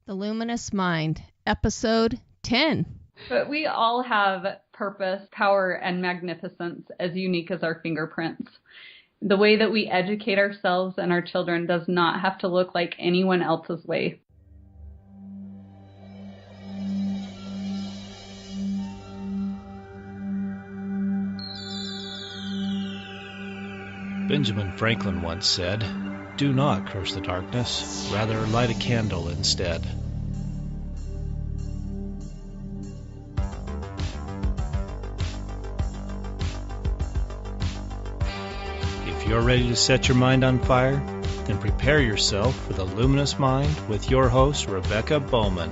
The Luminous Mind, Episode 10. But we all have purpose, power, and magnificence as unique as our fingerprints. The way that we educate ourselves and our children does not have to look like anyone else's way. Benjamin Franklin once said, "Do not curse the darkness, rather light a candle instead." If you're ready to set your mind on fire, then prepare yourself for the Luminous Mind with your host, Rebecca Bowman.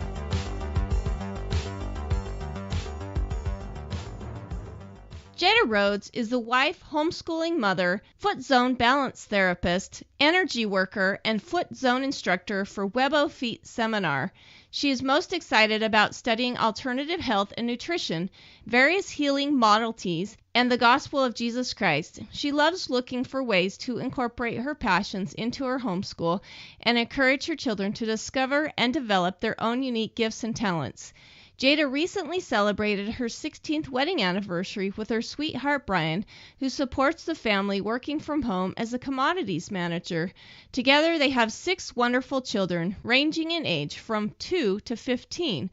Jada Rhodes is the wife, homeschooling mother, foot zone balance therapist, energy worker, and foot zone instructor for Webo Feet Seminar. She is most excited about studying alternative health and nutrition, various healing modalities, and the gospel of Jesus Christ. She loves looking for ways to incorporate her passions into her homeschool and encourage her children to discover and develop their own unique gifts and talents. Jada recently celebrated her 16th wedding anniversary with her sweetheart Brian, who supports the family working from home as a commodities manager. Together they have 6 wonderful children, ranging in age from 2 to 15,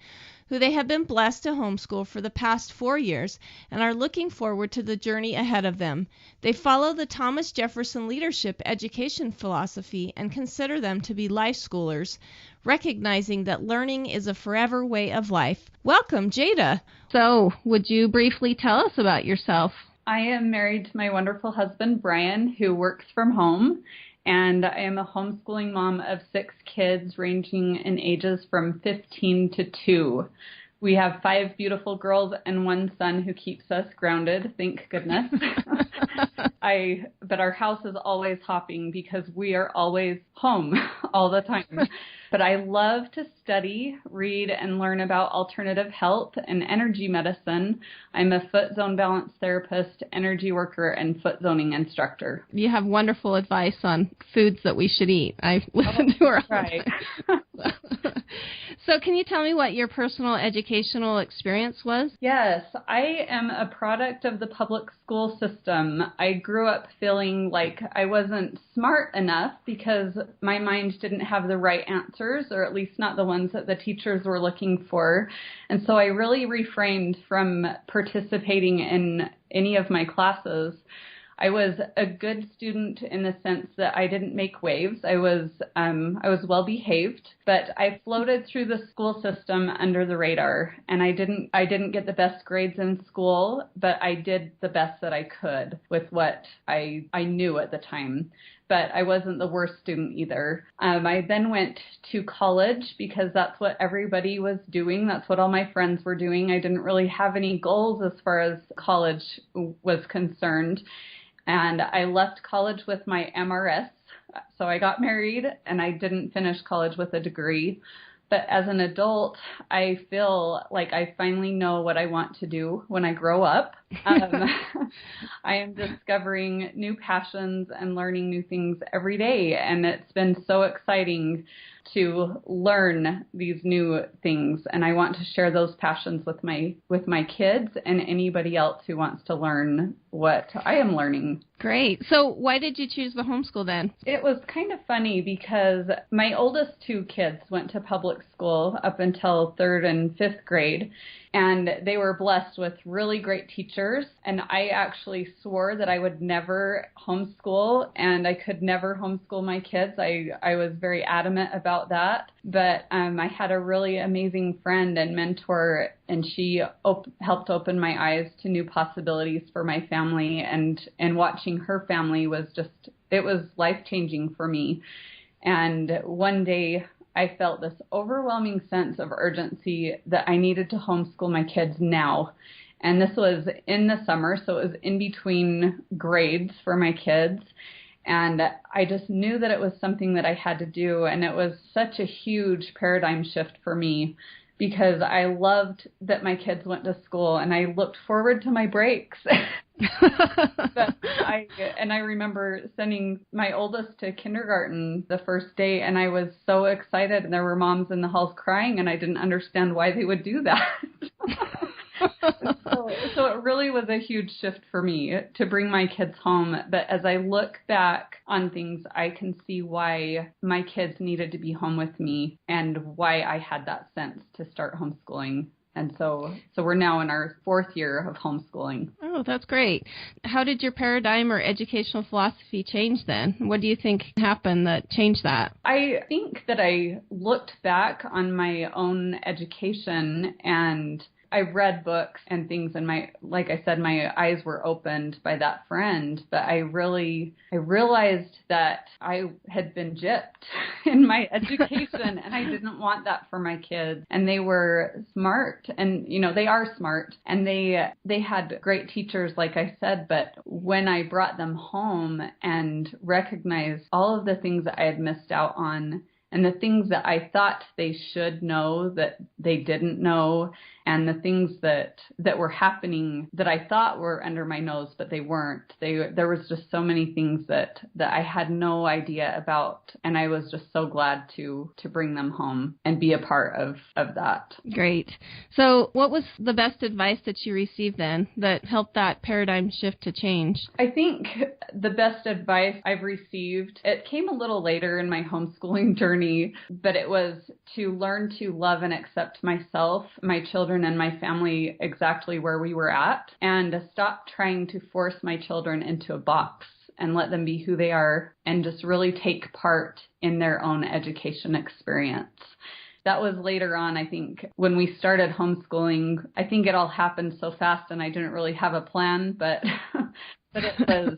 who they have been blessed to homeschool for the past 4 years and are looking forward to the journey ahead of them. They follow the Thomas Jefferson leadership education philosophy and consider them to be life schoolers, recognizing that learning is a forever way of life. Welcome, Jada. So, would you briefly tell us about yourself? I am married to my wonderful husband, Brian, who works from home, and I am a homeschooling mom of 6 kids ranging in ages from 15 to 2. We have 5 beautiful girls and 1 son who keeps us grounded, thank goodness. But our house is always hopping because we are always home all the time. But I love to study, read, and learn about alternative health and energy medicine. I'm a foot zone balance therapist, energy worker, and foot zoning instructor. You have wonderful advice on foods that we should eat. I listen to her all the time. So can you tell me what your personal educational experience was? Yes, I am a product of the public school system. I grew up feeling like I wasn't smart enough because my mind didn't have the right answers, or at least not the ones that the teachers were looking for. And so I really refrained from participating in any of my classes. I was a good student in the sense that I didn't make waves. I was well behaved, but I floated through the school system under the radar, and I didn't get the best grades in school, but I did the best that I could with what I knew at the time. But I wasn't the worst student either. I then went to college because that's what everybody was doing. That's what all my friends were doing. I didn't really have any goals as far as college was concerned. And I left college with my MRS. So I got married and I didn't finish college with a degree. But as an adult, I feel like I finally know what I want to do when I grow up. I am discovering new passions and learning new things every day. And it's been so exciting to learn these new things. And I want to share those passions with my kids and anybody else who wants to learn what I am learning. Great. So why did you choose the homeschool then? It was kind of funny because my oldest 2 kids went to public school up until 3rd and 5th grade, and they were blessed with really great teachers. And I actually swore that I would never homeschool, and I could never homeschool my kids. I was very adamant about that. But I had a really amazing friend and mentor, and she helped open my eyes to new possibilities for my family, and watching her family was life-changing for me. And one day I felt this overwhelming sense of urgency that I needed to homeschool my kids now. And this was in the summer, so it was in between grades for my kids. And I just knew that it was something that I had to do. And it was such a huge paradigm shift for me because I loved that my kids went to school and I looked forward to my breaks. But I remember sending my oldest to kindergarten the first day, and I was so excited, and there were moms in the halls crying, and I didn't understand why they would do that. So it really was a huge shift for me to bring my kids home. But as I look back on things, I can see why my kids needed to be home with me and why I had that sense to start homeschooling. And so we're now in our 4th year of homeschooling. Oh, that's great. How did your paradigm or educational philosophy change then? What do you think happened that changed that? I think that I looked back on my own education, and I read books and things, and like I said, my eyes were opened by that friend. But I realized that I had been gypped in my education, and I didn't want that for my kids. And they were smart, and they are smart, and they had great teachers, like I said. But when I brought them home and recognized all of the things that I had missed out on, and the things that I thought they should know that they didn't know, and the things that were happening that I thought were under my nose, but they weren't. There was just so many things that I had no idea about, and I was just so glad to bring them home and be a part of that. Great. So what was the best advice that you received then that helped that paradigm shift to change? I think the best advice I've received, it came a little later in my homeschooling journey, but it was to learn to love and accept myself, my children, and my family exactly where we were at, and to stop trying to force my children into a box and let them be who they are and just really take part in their own education experience. That was later on, I think, when we started homeschooling. I think it all happened so fast and I didn't really have a plan, but it was,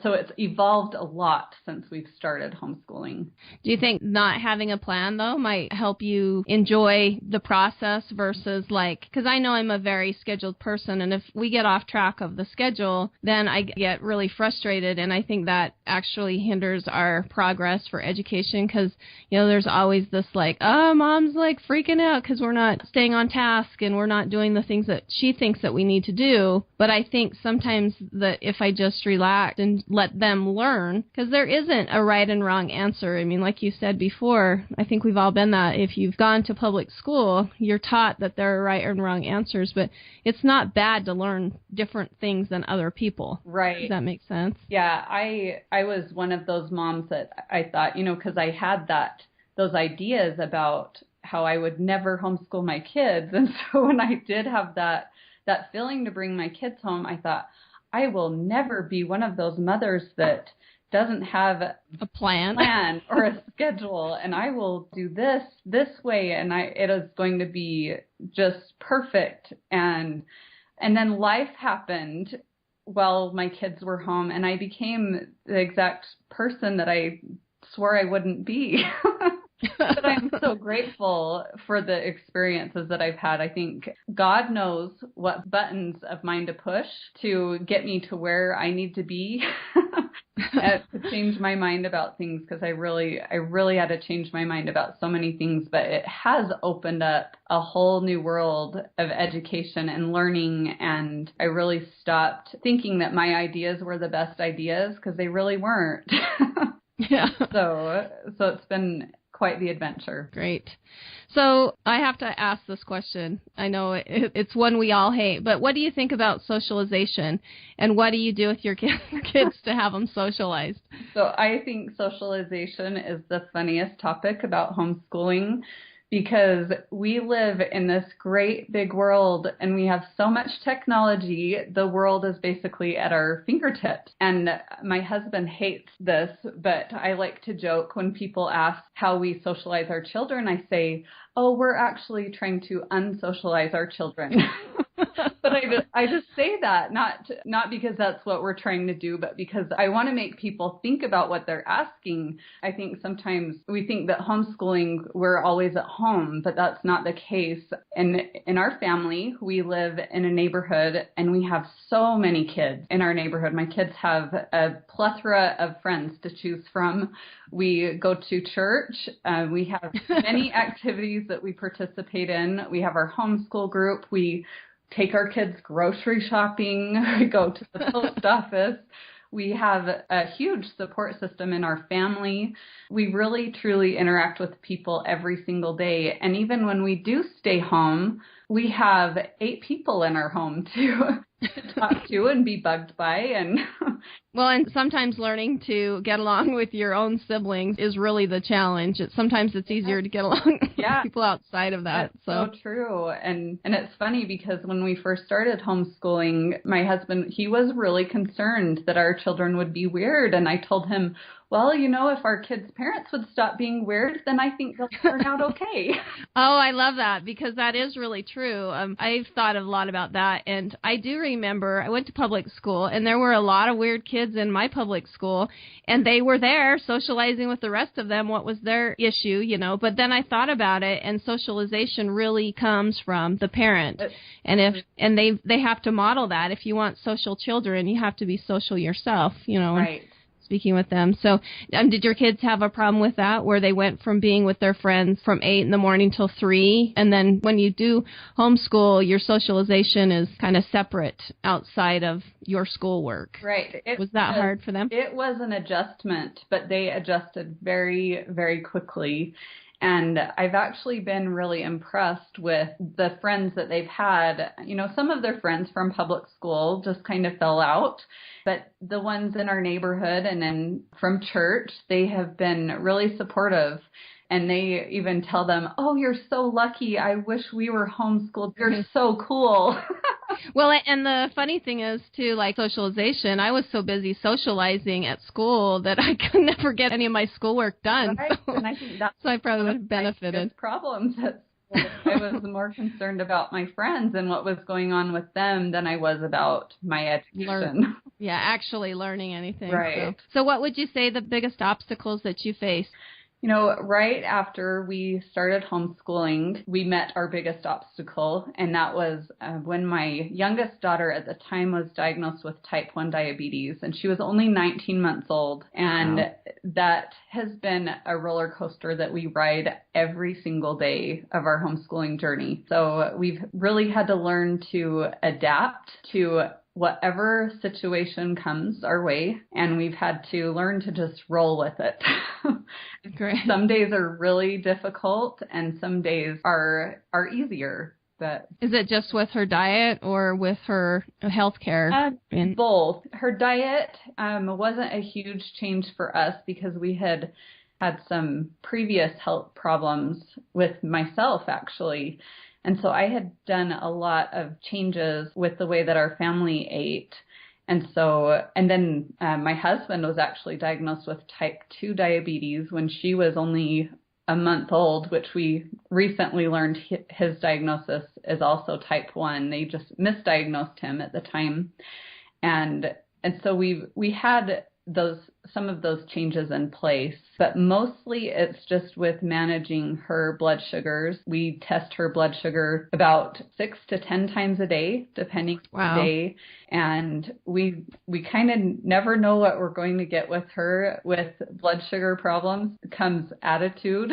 so it's evolved a lot since we've started homeschooling. Do you think not having a plan, though, might help you enjoy the process versus because I know I'm a very scheduled person, and if we get off track of the schedule, then I get really frustrated, and I think that actually hinders our progress for education because, there's always this mom's freaking out because we're not staying on task and we're not doing the things that she thinks that we need to do. But I think sometimes that if I just relax and let them learn, because there isn't a right and wrong answer. I mean, like you said before, I think we've all been that. If you've gone to public school, you're taught that there are right and wrong answers, but it's not bad to learn different things than other people. Right. Does that make sense? Yeah, I was one of those moms that I thought, because I had those ideas about how I would never homeschool my kids. And so when I did have that feeling to bring my kids home, I thought, I will never be one of those mothers that doesn't have a plan or a schedule, and I will do this way, and it is going to be just perfect. And then life happened while my kids were home, and I became the exact person that I swore I wouldn't be. But I'm so grateful for the experiences that I've had. I think God knows what buttons of mine to push to get me to where I need to be to change my mind about things, because I really had to change my mind about so many things. But it has opened up a whole new world of education and learning, and I really stopped thinking that my ideas were the best ideas, because they really weren't. Yeah. So it's been quite the adventure. Great. So I have to ask this question. I know it's one we all hate, but what do you think about socialization, and what do you do with your kids to have them socialized? So I think socialization is the funniest topic about homeschooling, because we live in this great big world and we have so much technology. The world is basically at our fingertips. And my husband hates this, but I like to joke when people ask how we socialize our children. I say, oh, we're actually trying to unsocialize our children. But I just say that, not because that's what we're trying to do, but because I want to make people think about what they're asking. I think sometimes we think that homeschooling, we're always at home, but that's not the case. And in our family, we live in a neighborhood and we have so many kids in our neighborhood. My kids have a plethora of friends to choose from. We go to church. We have many activities that we participate in. We have our homeschool group. We take our kids grocery shopping, we go to the post office. We have a huge support system in our family. We really, truly interact with people every single day. And even when we do stay home, we have 8 people in our home to talk to and be bugged by. And well, and sometimes learning to get along with your own siblings is really the challenge. Sometimes it's easier to get along with people outside of that. That's so true. And it's funny because when we first started homeschooling, my husband, he was really concerned that our children would be weird. And I told him, well, if our kids' parents would stop being weird, then I think they'll turn out okay. Oh, I love that because that is really true. I've thought a lot about that. And I do remember I went to public school and there were a lot of weird kids in my public school and they were there socializing with the rest of them. What was their issue, But then I thought about it and socialization really comes from the parent. And they have to model that. If you want social children, you have to be social yourself, Right. Speaking with them. So did your kids have a problem with that where they went from being with their friends from 8 in the morning till 3? And then when you do homeschool, your socialization is kind of separate outside of your schoolwork. Right. Was that hard for them? It was an adjustment, but they adjusted very, very quickly. And I've actually been really impressed with the friends that they've had. Some of their friends from public school just kind of fell out, but the ones in our neighborhood and then from church, they have been really supportive. And they even tell them, oh, you're so lucky. I wish we were homeschooled. You're so cool. Well, and the funny thing is, too, like socialization, I was so busy socializing at school that I could never get any of my schoolwork done. Right. And I think that's so I probably would have benefited. Problems at school. I was more concerned about my friends and what was going on with them than I was about my education. Actually learning anything. Right. So what would you say the biggest obstacles that you face? Right after we started homeschooling, we met our biggest obstacle, and that was when my youngest daughter at the time was diagnosed with type 1 diabetes, and she was only 19 months old. And that has been a roller coaster that we ride every single day of our homeschooling journey. So we've really had to learn to adapt to whatever situation comes our way, and we've had to learn to just roll with it. Great. Some days are really difficult, and some days are easier. But is it just with her diet or with her health care? Both. Her diet wasn't a huge change for us because we had some previous health problems with myself, actually. And so I had done a lot of changes with the way that our family ate. And then my husband was actually diagnosed with type 2 diabetes when she was only a month old, which we recently learned his diagnosis is also type 1. They just misdiagnosed him at the time. And so we had some of those changes in place, but mostly it's just with managing her blood sugars. We test her blood sugar about 6 to 10 times a day, depending on the day. And we kind of never know what we're going to get with her. With blood sugar problems comes attitude.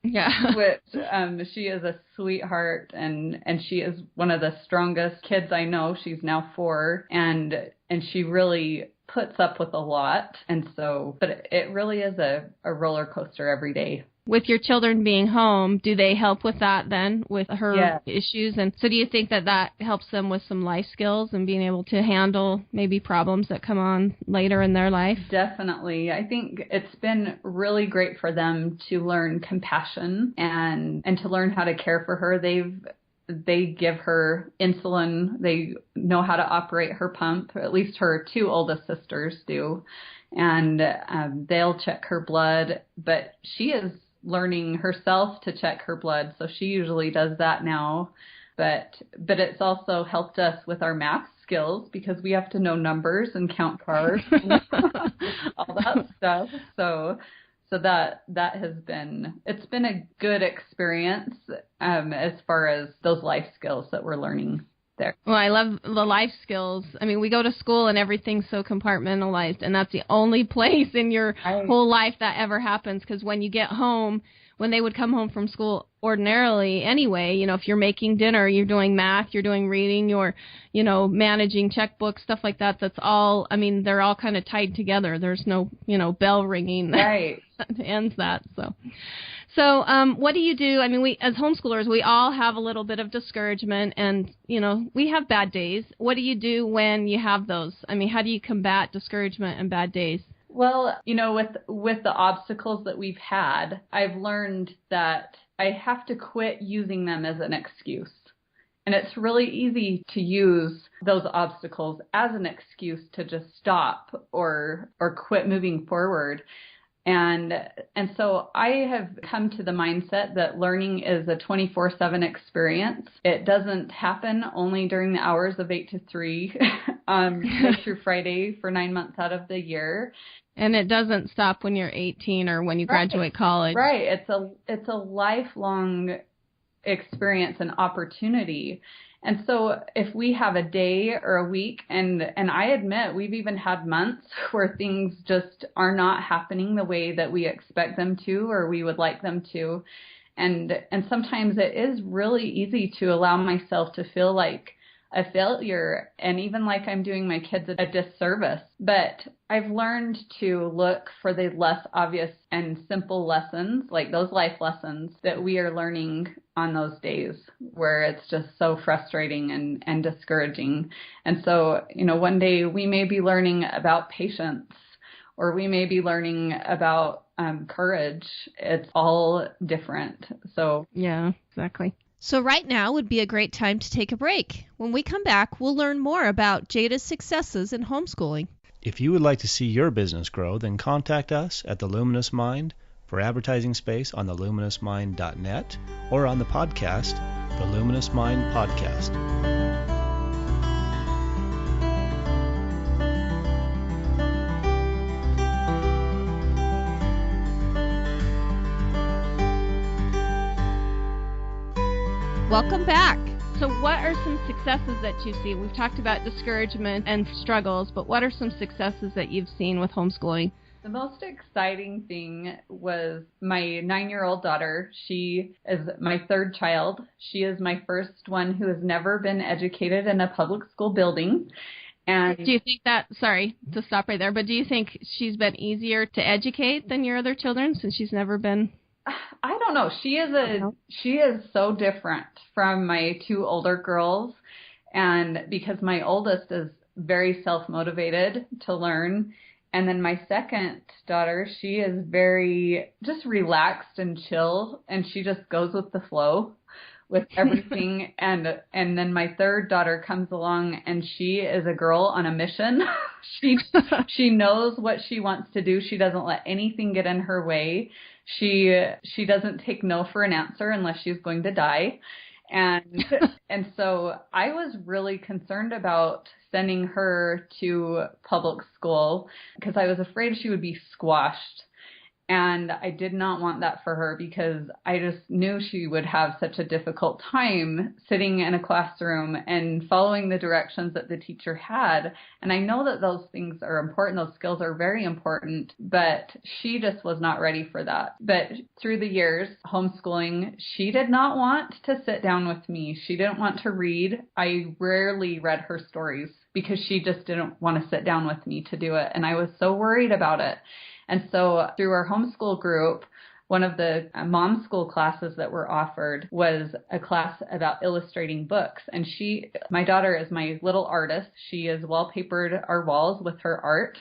Yeah. Which she is a sweetheart, and she is one of the strongest kids I know. She's now 4, and she really puts up with a lot. And so, but it really is a roller coaster every day. With your children being home, do they help with that then, with her issues? And so do you think that helps them with some life skills and being able to handle maybe problems that come on later in their life? Definitely. I think it's been really great for them to learn compassion and to learn how to care for her. They give her insulin. They know how to operate her pump. At least her 2 oldest sisters do. And they'll check her blood. But she is learning herself to check her blood. So she usually does that now. But it's also helped us with our math skills because we have to know numbers and count cars and all that stuff. So that has been a good experience as far as those life skills that we're learning there. Well, I love the life skills. I mean, we go to school and everything's so compartmentalized, and that's the only place in your whole life that ever happens, because when you get home, when they would come home from school ordinarily anyway, if you're making dinner, you're doing math, you're doing reading, you're, managing checkbooks, stuff like that. That's all, they're all kind of tied together. There's no, bell ringing right. that ends that. So what do you do? We, as homeschoolers, we all have a little bit of discouragement and, we have bad days. What do you do when you have those? How do you combat discouragement and bad days? Well, with the obstacles that we've had, I've learned that I have to quit using them as an excuse. And it's really easy to use those obstacles as an excuse to just stop or quit moving forward. And so I have come to the mindset that learning is a 24/7 experience. It doesn't happen only during the hours of 8 to 3, Monday through Friday for 9 months out of the year. And it doesn't stop when you're 18 or when you graduate college. Right. It's a lifelong experience and opportunity. And so if we have a day or a week, and I admit we've even had months where things just are not happening the way that we expect them to or we would like them to. And sometimes it is really easy to allow myself to feel like a failure and even like I'm doing my kids a disservice. But I've learned to look for the less obvious and simple lessons, like those life lessons that we are learning on those days where it's just so frustrating and discouraging. And so, one day we may be learning about patience or we may be learning about courage. It's all different. So yeah, exactly. So right now would be a great time to take a break. When we come back, we'll learn more about Jada's successes in homeschooling. If you would like to see your business grow, then contact us at The Luminous Mind for advertising space on theluminousmind.net or on the podcast, The Luminous Mind Podcast. Welcome back. So what are some successes that you see? We've talked about discouragement and struggles, but what are some successes that you've seen with homeschooling? The most exciting thing was my 9-year-old daughter. She is my third child. She is my first one who has never been educated in a public school building. And do you think that, sorry to stop right there, but do you think she's been easier to educate than your other children since she's never been? I don't know. She is so different from my two older girls. And because my oldest is very self-motivated to learn. And then my second daughter, she is very just relaxed and chill. And she just goes with the flow with everything. and then my third daughter comes along and she is a girl on a mission. She knows what she wants to do. She doesn't let anything get in her way. She doesn't take no for an answer unless she's going to die. And so I was really concerned about sending her to public school because I was afraid she would be squashed. And I did not want that for her because I just knew she would have such a difficult time sitting in a classroom and following the directions that the teacher had. And I know that those things are important. Those skills are very important, but she just was not ready for that. But through the years, homeschooling, she did not want to sit down with me. She didn't want to read. I rarely read her stories because she just didn't want to sit down with me to do it. And I was so worried about it. And so through our homeschool group, one of the mom school classes that were offered was a class about illustrating books. And my daughter is my little artist. She has wallpapered our walls with her art.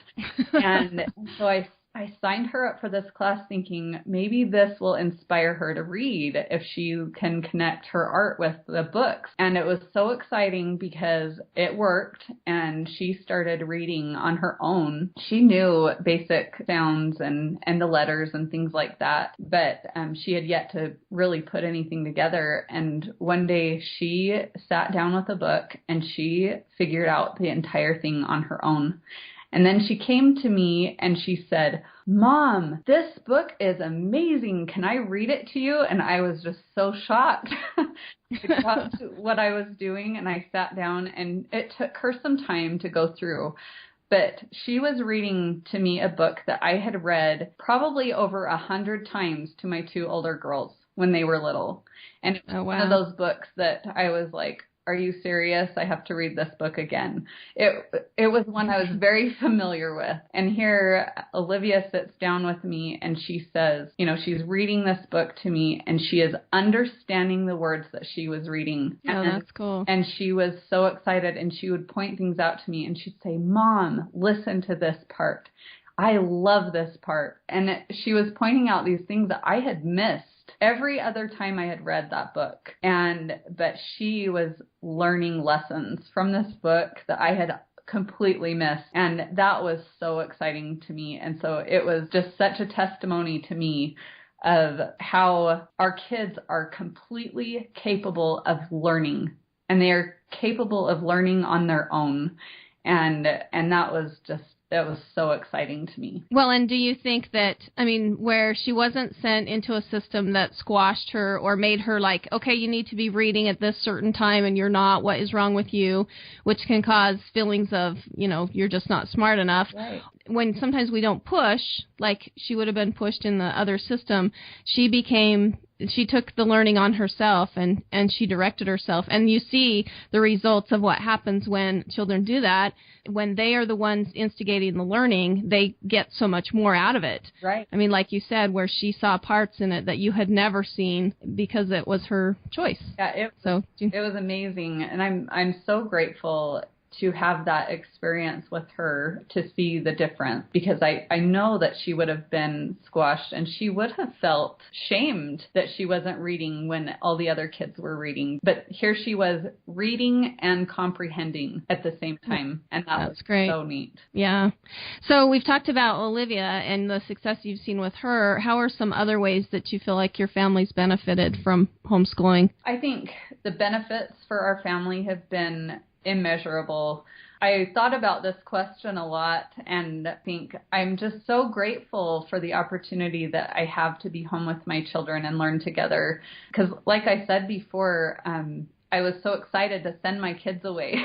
And so I signed her up for this class thinking maybe this will inspire her to read if she can connect her art with the books. And it was so exciting because it worked and she started reading on her own. She knew basic sounds and the letters and things like that, but she had yet to really put anything together. And one day she sat down with a book and she figured out the entire thing on her own. And then she came to me and she said, "Mom, this book is amazing. Can I read it to you?" And I was just so shocked. I dropped what I was doing and I sat down, and it took her some time to go through. But she was reading to me a book that I had read probably over 100 times to my 2 older girls when they were little. And it was one of those books that I was like, are you serious? I have to read this book again. It was one I was very familiar with. And here Olivia sits down with me and she says, she's reading this book to me and she is understanding the words that she was reading. Oh, that's cool. And she was so excited and she would point things out to me and she'd say, Mom, listen to this part. I love this part. And she was pointing out these things that I had missed every other time I had read that book. But she was learning lessons from this book that I had completely missed. And that was so exciting to me. And so it was just such a testimony to me of how our kids are completely capable of learning. And they are capable of learning on their own. And that was so exciting to me. Well, and do you think that, where she wasn't sent into a system that squashed her or made her like, okay, you need to be reading at this certain time and you're not, what is wrong with you, which can cause feelings of, you're just not smart enough. Right. When sometimes we don't push, like she would have been pushed in the other system, she took the learning on herself and she directed herself. And you see the results of what happens when children do that. When they are the ones instigating the learning, they get so much more out of it. Right. Like you said, where she saw parts in it that you had never seen because it was her choice. Yeah, it was amazing. And I'm so grateful to have that experience with her, to see the difference, because I know that she would have been squashed and she would have felt shamed that she wasn't reading when all the other kids were reading. But here she was reading and comprehending at the same time. And that was great. So neat. Yeah. So we've talked about Olivia and the success you've seen with her. How are some other ways that you feel like your family's benefited from homeschooling? I think the benefits for our family have been immeasurable. I thought about this question a lot and think I'm just so grateful for the opportunity that I have to be home with my children and learn together. Because like I said before, I was so excited to send my kids away.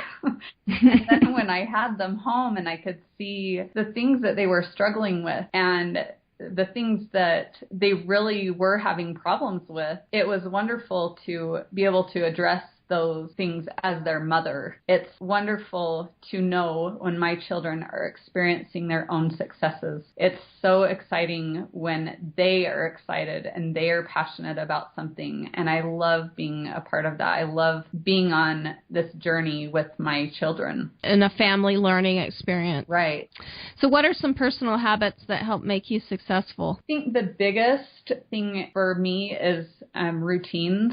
And then when I had them home and I could see the things that they were struggling with and the things that they really were having problems with, it was wonderful to be able to address those things as their mother. It's wonderful to know when my children are experiencing their own successes. It's so exciting when they are excited and they are passionate about something. And I love being a part of that. I love being on this journey with my children. In a family learning experience. Right. So what are some personal habits that help make you successful? I think the biggest thing for me is routines.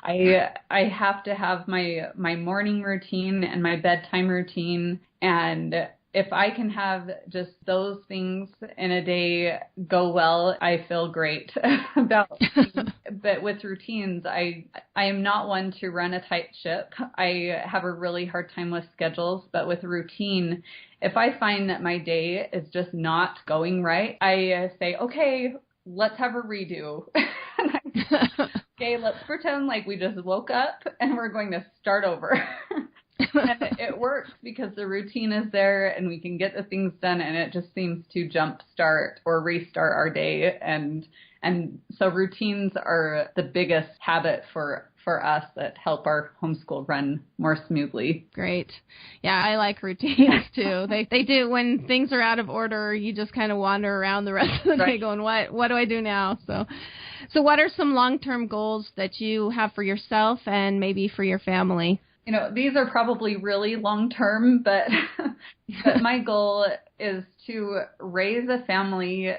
I have to have my morning routine and my bedtime routine, and if I can have just those things in a day go well, I feel great about things. But with routines, I am not one to run a tight ship. I have a really hard time with schedules, but with routine, if I find that my day is just not going right, I say, okay, let's have a redo. Okay, let's pretend like we just woke up and we're going to start over. And it works because the routine is there and we can get the things done, and it just seems to jumpstart or restart our day. And so routines are the biggest habit for us that help our homeschool run more smoothly. Great. Yeah, I like routines too. They do. When things are out of order, you just kind of wander around the rest of the day going, what do I do now? So what are some long-term goals that you have for yourself and maybe for your family? These are probably really long-term, but my goal is to raise a family,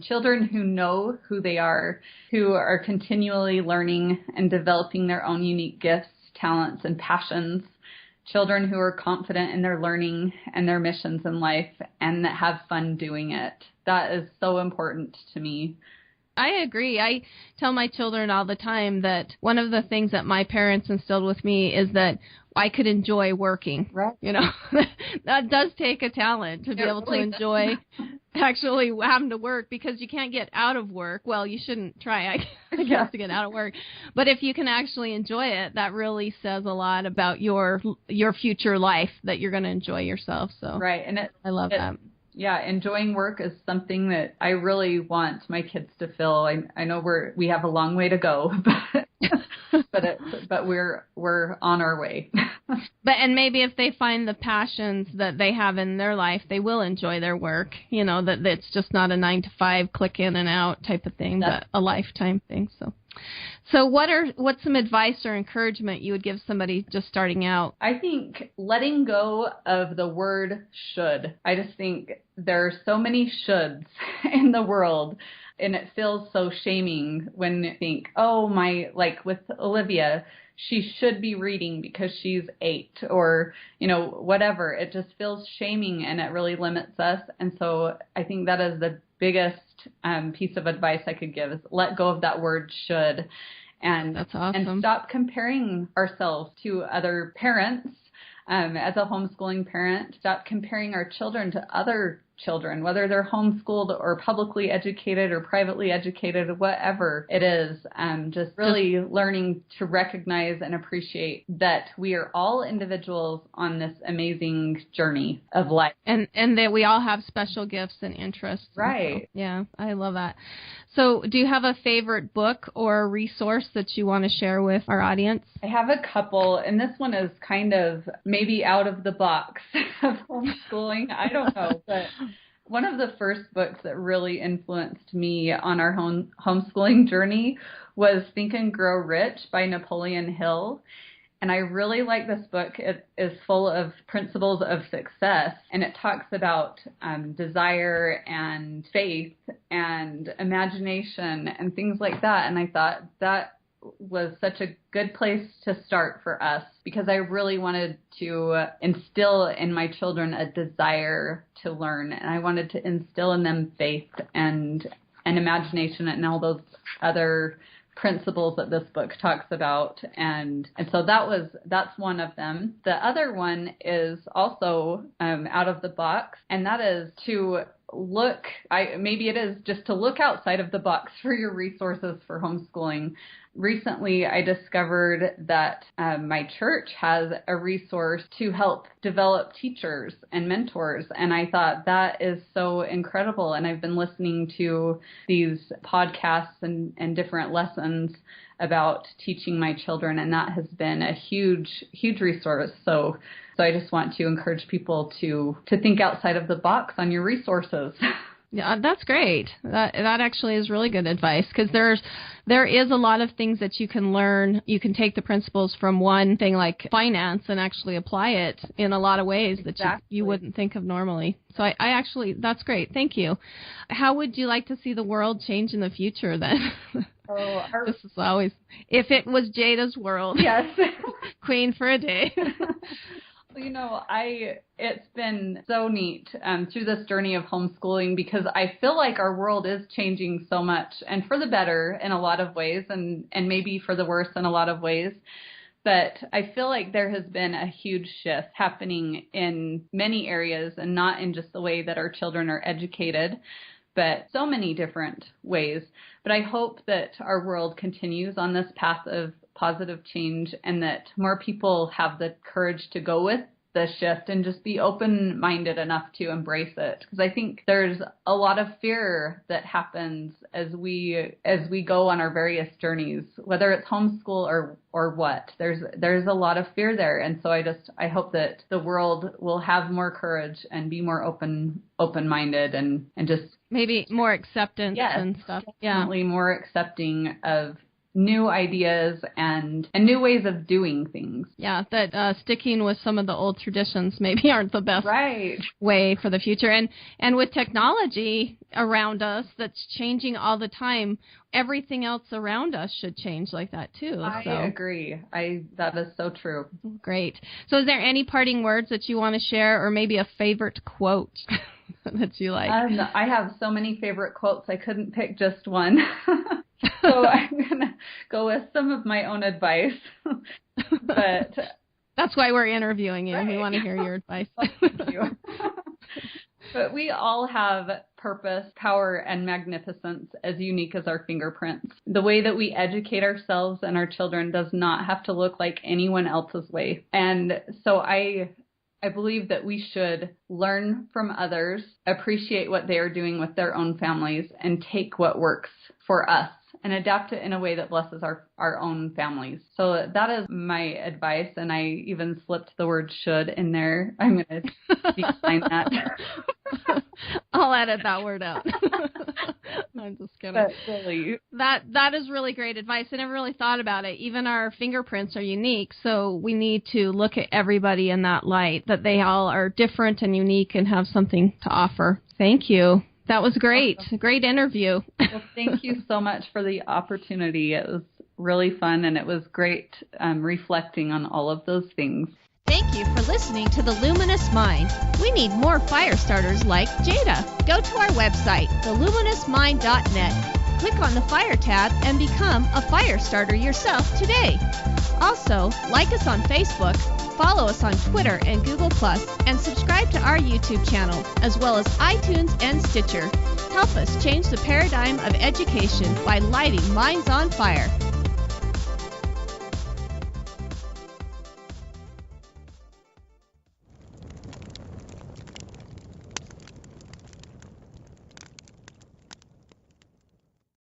children who know who they are, who are continually learning and developing their own unique gifts, talents, and passions, children who are confident in their learning and their missions in life and that have fun doing it. That is so important to me. I agree. I tell my children all the time that one of the things that my parents instilled with me is that I could enjoy working. Right. That does take a talent to be able to enjoy actually having to work, because you can't get out of work. Well, you shouldn't try, I guess, to get out of work. But if you can actually enjoy it, that really says a lot about your future life, that you're going to enjoy yourself. So right, and I love that. Yeah, enjoying work is something that I really want my kids to feel. I know we have a long way to go, but we're on our way. And maybe if they find the passions that they have in their life, they will enjoy their work. That it's just not a 9-to-5 click in and out type of thing, but a lifetime thing. So what's some advice or encouragement you would give somebody just starting out? I think letting go of the word should. I just think there are so many shoulds in the world, and it feels so shaming when you think, like with Olivia, she should be reading because she's 8, or, whatever. It just feels shaming, and it really limits us. And so I think that is the biggest piece of advice I could give, is let go of that word should, and that's awesome. And stop comparing ourselves to other parents. As a homeschooling parent, stop comparing our children to other children, whether they're homeschooled or publicly educated or privately educated, whatever it is. Just really learning to recognize and appreciate that we are all individuals on this amazing journey of life. And that we all have special gifts and interests. Right. So, yeah, I love that. So do you have a favorite book or resource that you want to share with our audience? I have a couple, and this one is kind of maybe out of the box of homeschooling. I don't know, but one of the first books that really influenced me on our homeschooling journey was Think and Grow Rich by Napoleon Hill. And I really like this book. It is full of principles of success, and it talks about desire and faith and imagination and things like that. And I thought that was such a good place to start for us, because I really wanted to instill in my children a desire to learn, and I wanted to instill in them faith and imagination and all those other principles that this book talks about, and so that's one of them. The other one is also out of the box, and that is to look outside of the box for your resources for homeschooling. Recently, I discovered that my church has a resource to help develop teachers and mentors, and I thought that is so incredible. And I've been listening to these podcasts and different lessons about teaching my children, and that has been a huge, huge resource. So I just want to encourage people to think outside of the box on your resources. Yeah, that's great. That actually is really good advice, because there is a lot of things that you can learn. You can take the principles from one thing like finance and actually apply it in a lot of ways that you wouldn't think of normally. So I actually, that's great. Thank you. How would you like to see the world change in the future then? This is always, if it was Jada's world. Yes. Queen for a day. It's been so neat through this journey of homeschooling, because I feel like our world is changing so much, and for the better in a lot of ways, and maybe for the worse in a lot of ways. But I feel like there has been a huge shift happening in many areas, and not in just the way that our children are educated, but so many different ways. But I hope that our world continues on this path of positive change, and that more people have the courage to go with the shift and just be open-minded enough to embrace it. Because I think there's a lot of fear that happens as we go on our various journees, whether it's homeschool or what. There's a lot of fear there, and so I hope that the world will have more courage and be more open-minded and just maybe more acceptance and stuff. Definitely more accepting of new ideas and new ways of doing things. Yeah, that sticking with some of the old traditions maybe aren't the best way for the future. And with technology around us that's changing all the time, everything else around us should change like that too. I agree. That is so true. Great. So is there any parting words that you want to share, or maybe a favorite quote that you like? I have so many favorite quotes. I couldn't pick just one. So I'm going to go with some of my own advice. But That's why we're interviewing you. Right. We want to hear your advice. Thank you. But we all have purpose, power, and magnificence as unique as our fingerprints. The way that we educate ourselves and our children does not have to look like anyone else's way. And so I believe that we should learn from others, appreciate what they are doing with their own families, and take what works for us and adapt it in a way that blesses our own families. So that is my advice, and I even slipped the word should in there. I'm going to decline that. I'll edit that word out. I'm just kidding. But really, that is really great advice. I never really thought about it. Even our fingerprints are unique, so we need to look at everybody in that light, that they all are different and unique and have something to offer. Thank you. That was great. Awesome. Great interview. Well, thank you so much for the opportunity. It was really fun, and it was great reflecting on all of those things. Thank you for listening to The Luminous Mind. We need more fire starters like Jada. Go to our website, theluminousmind.net. Click on the Fire tab and become a fire starter yourself today. Also, like us on Facebook, follow us on Twitter and Google+, and subscribe to our YouTube channel, as well as iTunes and Stitcher. Help us change the paradigm of education by lighting minds on fire.